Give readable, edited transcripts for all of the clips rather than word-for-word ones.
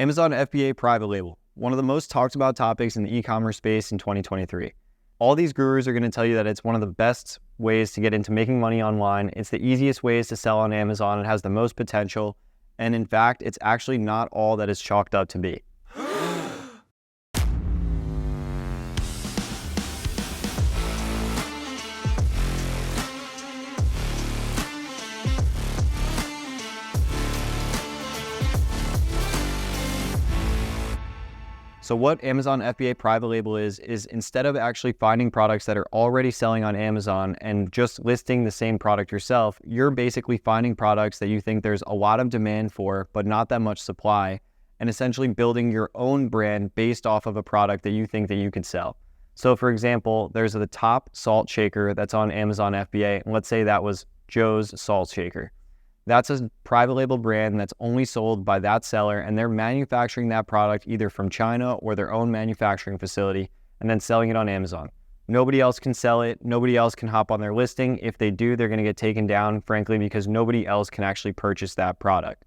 Amazon FBA private label, one of the most talked about topics in the e-commerce space in 2023. All these gurus are going to tell you that it's one of the best ways to get into making money online. It's the easiest ways to sell on Amazon. It has the most potential. And in fact, it's actually not all that it's chalked up to be. So what Amazon FBA private label is instead of actually finding products that are already selling on Amazon and just listing the same product yourself, you're basically finding products that you think there's a lot of demand for, but not that much supply, and essentially building your own brand based off of a product that you think that you can sell. So for example, there's the top salt shaker that's on Amazon FBA, and let's say that was Joe's Salt Shaker. That's a private label brand that's only sold by that seller, and they're manufacturing that product either from China or their own manufacturing facility and then selling it on Amazon. Nobody else can sell it. Nobody else can hop on their listing. If they do, they're going to get taken down, frankly, because nobody else can actually purchase that product.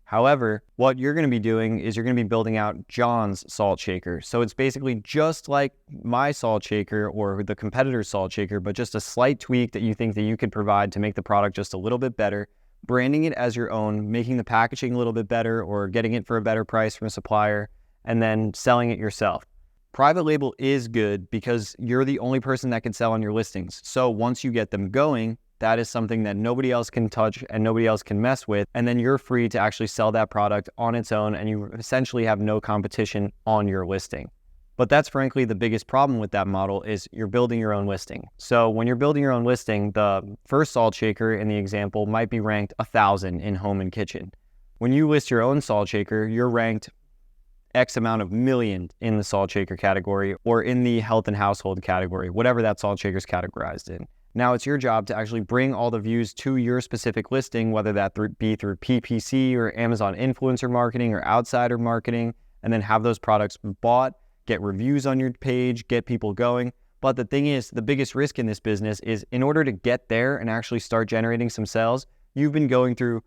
However, what you're going to be doing is you're going to be building out John's Salt Shaker. So it's basically just like my salt shaker or the competitor's salt shaker, but just a slight tweak that you think that you could provide to make the product just a little bit better, branding it as your own, making the packaging a little bit better or getting it for a better price from a supplier, and then selling it yourself. Private label is good because you're the only person that can sell on your listings. So once you get them going, that is something that nobody else can touch and nobody else can mess with. And then you're free to actually sell that product on its own, and you essentially have no competition on your listing. But that's frankly the biggest problem with that model is you're building your own listing. So when you're building your own listing, the first salt shaker in the example might be ranked 1,000 in home and kitchen. When you list your own salt shaker, you're ranked X amount of million in the salt shaker category or in the health and household category, whatever that salt shaker is categorized in. Now it's your job to actually bring all the views to your specific listing, whether that be through PPC or Amazon influencer marketing or outsider marketing, and then have those products bought, get reviews on your page, get people going. But the thing is, the biggest risk in this business is in order to get there and actually start generating some sales, you've been going through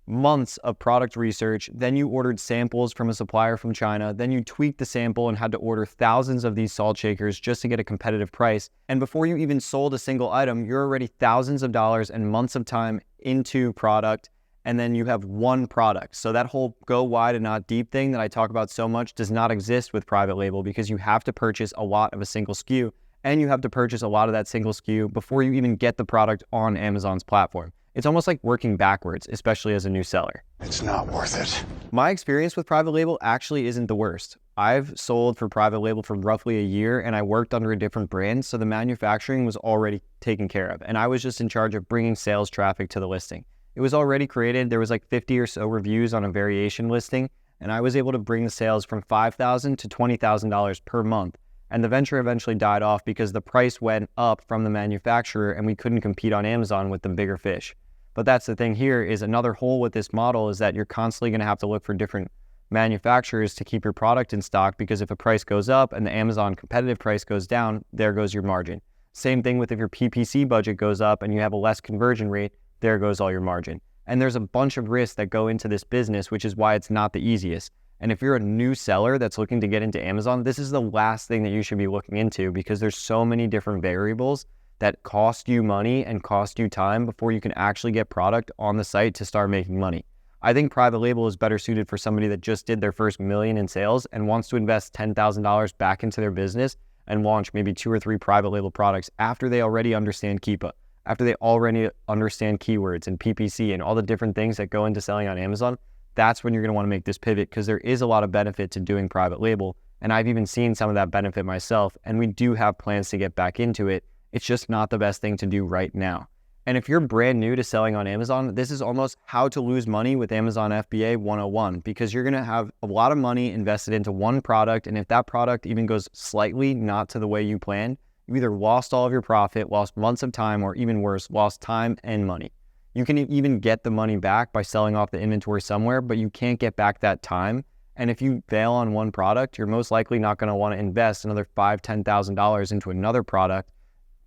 months of product research, then you ordered samples from a supplier from China, then you tweaked the sample and had to order thousands of these salt shakers just to get a competitive price. And before you even sold a single item, you're already thousands of dollars and months of time into product, and then you have one product. So that whole go wide and not deep thing that I talk about so much does not exist with private label because you have to purchase a lot of a single SKU, and you have to purchase a lot of that single SKU before you even get the product on Amazon's platform. It's almost like working backwards, especially as a new seller. It's not worth it. My experience with private label actually isn't the worst. I've sold for private label for roughly a year, and I worked under a different brand, so the manufacturing was already taken care of, and I was just in charge of bringing sales traffic to the listing. It was already created. There was like 50 or so reviews on a variation listing, and I was able to bring the sales from $5,000 to $20,000 per month. And the venture eventually died off because the price went up from the manufacturer and we couldn't compete on Amazon with the bigger fish. But that's the thing here is another hole with this model is that you're constantly going to have to look for different manufacturers to keep your product in stock, because if a price goes up and the Amazon competitive price goes down, there goes your margin. Same thing with if your PPC budget goes up and you have a less conversion rate, there goes all your margin. And there's a bunch of risks that go into this business, which is why it's not the easiest. And if you're a new seller that's looking to get into Amazon, this is the last thing that you should be looking into, because there's so many different variables that cost you money and cost you time before you can actually get product on the site to start making money. I think private label is better suited for somebody that just did their first $1 million in sales and wants to invest $10,000 back into their business and launch maybe 2 or 3 private label products after they already understand Keepa, after they already understand keywords and PPC and all the different things that go into selling on Amazon. That's when you're going to want to make this pivot, because there is a lot of benefit to doing private label. And I've even seen some of that benefit myself, and we do have plans to get back into it. It's just not the best thing to do right now. And if you're brand new to selling on Amazon, this is almost how to lose money with Amazon FBA 101, because you're going to have a lot of money invested into one product. And if that product even goes slightly not to the way you planned, you either lost all of your profit, lost months of time, or even worse, lost time and money. You can even get the money back by selling off the inventory somewhere, but you can't get back that time. And if you fail on one product, you're most likely not going to want to invest another $5,000, $10,000 into another product.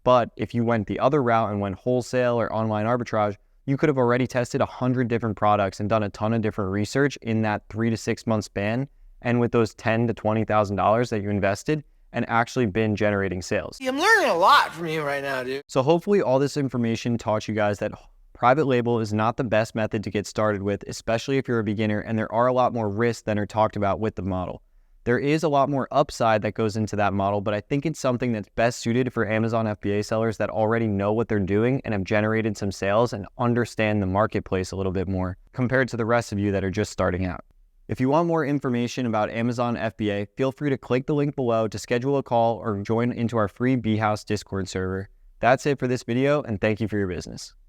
But if you went the other route and went wholesale or online arbitrage, you could have already tested 100 different products and done a ton of different research in that 3 to 6 month span and with those $10,000 to $20,000 that you invested and actually been generating sales. I'm learning a lot from you right now, dude. So hopefully all this information taught you guys that private label is not the best method to get started with, especially if you're a beginner, and there are a lot more risks than are talked about with the model. There is a lot more upside that goes into that model, but I think it's something that's best suited for Amazon FBA sellers that already know what they're doing and have generated some sales and understand the marketplace a little bit more compared to the rest of you that are just starting out. If you want more information about Amazon FBA, feel free to click the link below to schedule a call or join into our free B House Discord server. That's it for this video, and thank you for your business.